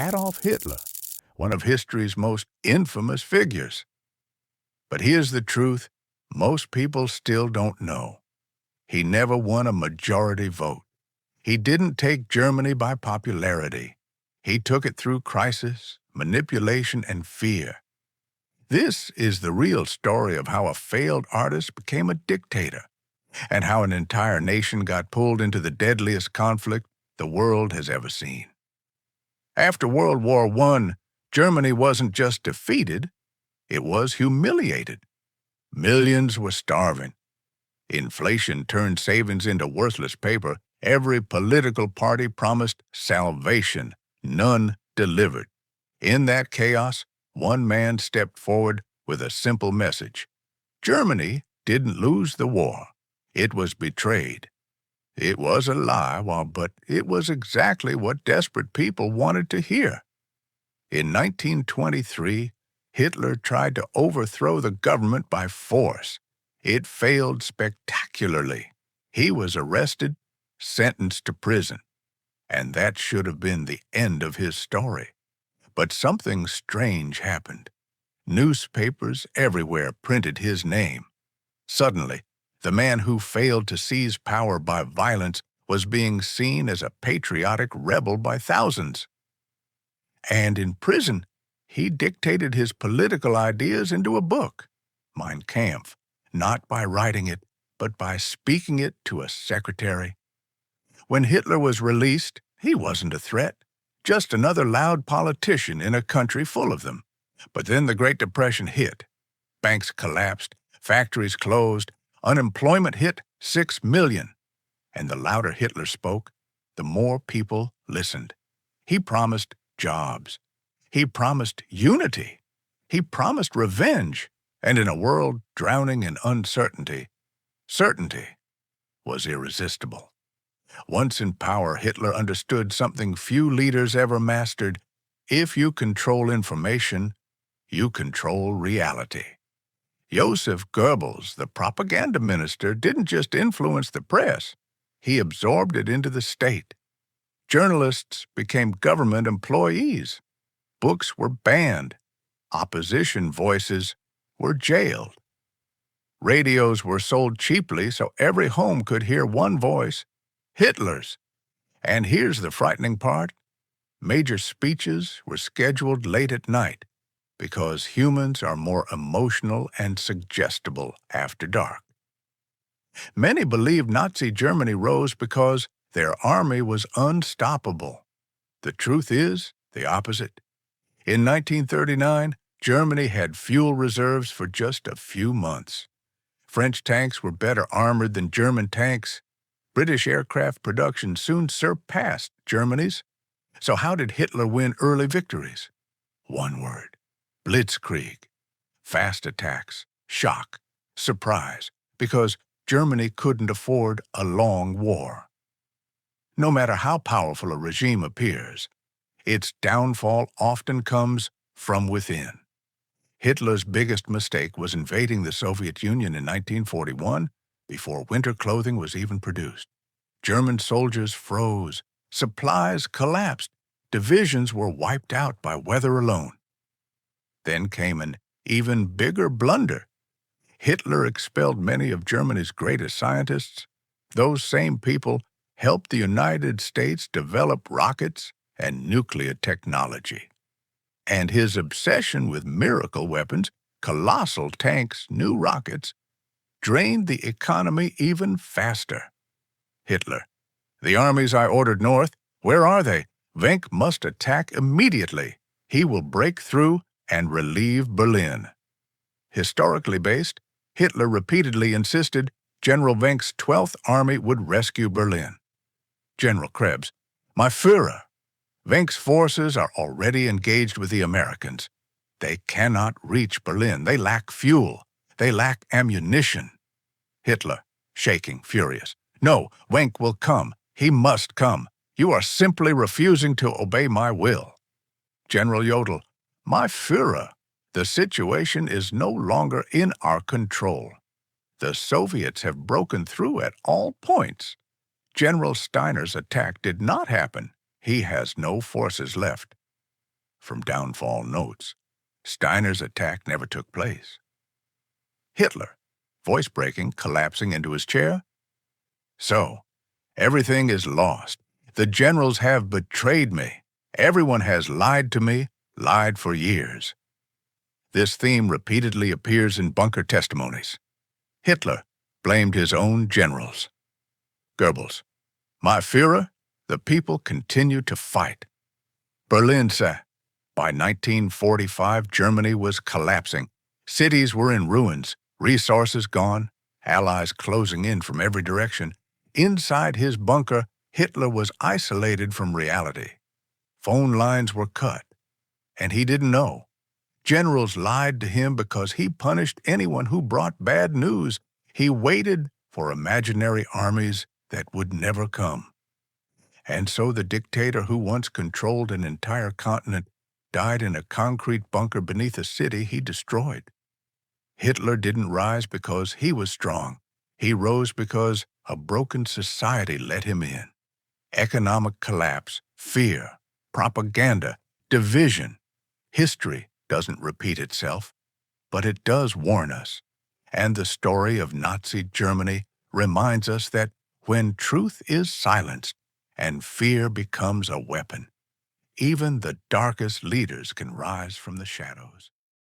Adolf Hitler, one of history's most infamous figures. But here's the truth most people still don't know. He never won a majority vote. He didn't take Germany by popularity. He took it through crisis, manipulation, and fear. This is the real story of how a failed artist became a dictator, and how an entire nation got pulled into the deadliest conflict the world has ever seen. After World War I, Germany wasn't just defeated, it was humiliated. Millions were starving. Inflation turned savings into worthless paper. Every political party promised salvation. None delivered. In that chaos, one man stepped forward with a simple message. Germany didn't lose the war. It was betrayed. It was a lie, but it was exactly what desperate people wanted to hear. In 1923, Hitler tried to overthrow the government by force. It failed spectacularly. He was arrested, sentenced to prison, and that should have been the end of his story. But something strange happened. Newspapers everywhere printed his name. Suddenly, the man who failed to seize power by violence was being seen as a patriotic rebel by thousands. And in prison, he dictated his political ideas into a book, Mein Kampf, not by writing it, but by speaking it to a secretary. When Hitler was released, he wasn't a threat, just another loud politician in a country full of them. But then the Great Depression hit. Banks collapsed, factories closed, unemployment hit 6 million. And the louder Hitler spoke, the more people listened. He promised jobs. He promised unity. He promised revenge. And in a world drowning in uncertainty, certainty was irresistible. Once in power, Hitler understood something few leaders ever mastered. If you control information, you control reality. Joseph Goebbels, the propaganda minister, didn't just influence the press. He absorbed it into the state. Journalists became government employees. Books were banned. Opposition voices were jailed. Radios were sold cheaply so every home could hear one voice, Hitler's. And here's the frightening part. Major speeches were scheduled late at night because humans are more emotional and suggestible after dark. Many believed Nazi Germany rose because their army was unstoppable. The truth is the opposite. In 1939, Germany had fuel reserves for just a few months. French tanks were better armored than German tanks. British aircraft production soon surpassed Germany's. So how did Hitler win early victories? One word: blitzkrieg. Fast attacks, shock, surprise, because Germany couldn't afford a long war. No matter how powerful a regime appears, its downfall often comes from within. Hitler's biggest mistake was invading the Soviet Union in 1941 before winter clothing was even produced. German soldiers froze, supplies collapsed, divisions were wiped out by weather alone. Then came an even bigger blunder. Hitler expelled many of Germany's greatest scientists. Those same people helped the United States develop rockets and nuclear technology. And his obsession with miracle weapons, colossal tanks, new rockets, drained the economy even faster. Hitler: the armies I ordered north, where are they? Wenck must attack immediately. He will break through and relieve Berlin. Historically based, Hitler repeatedly insisted General Wenck's 12th Army would rescue Berlin. General Krebs: my Führer, Wenck's forces are already engaged with the Americans. They cannot reach Berlin. They lack fuel. They lack ammunition. Hitler, shaking, furious: no, Wenck will come. He must come. You are simply refusing to obey my will. General Jodl: my Führer, the situation is no longer in our control. The Soviets have broken through at all points. General Steiner's attack did not happen. He has no forces left. from downfall notes. Steiner's attack never took place. Hitler, voice breaking, collapsing into his chair. So, everything is lost. The generals have betrayed me. Everyone has lied to me, lied for years. This theme repeatedly appears in bunker testimonies. Hitler blamed his own generals. Goebbels, my Führer, the people continue to fight. Berlin said, by 1945, Germany was collapsing. Cities were in ruins, resources gone, allies closing in from every direction. Inside his bunker, Hitler was isolated from reality. Phone lines were cut, and he didn't know. Generals lied to him because he punished anyone who brought bad news. He waited for imaginary armies that would never come. And so the dictator who once controlled an entire continent died in a concrete bunker beneath a city he destroyed. Hitler didn't rise because he was strong. He rose because a broken society let him in. Economic collapse, fear, propaganda, division. History doesn't repeat itself, but it does warn us. And the story of Nazi Germany reminds us that when truth is silenced and fear becomes a weapon, even the darkest leaders can rise from the shadows.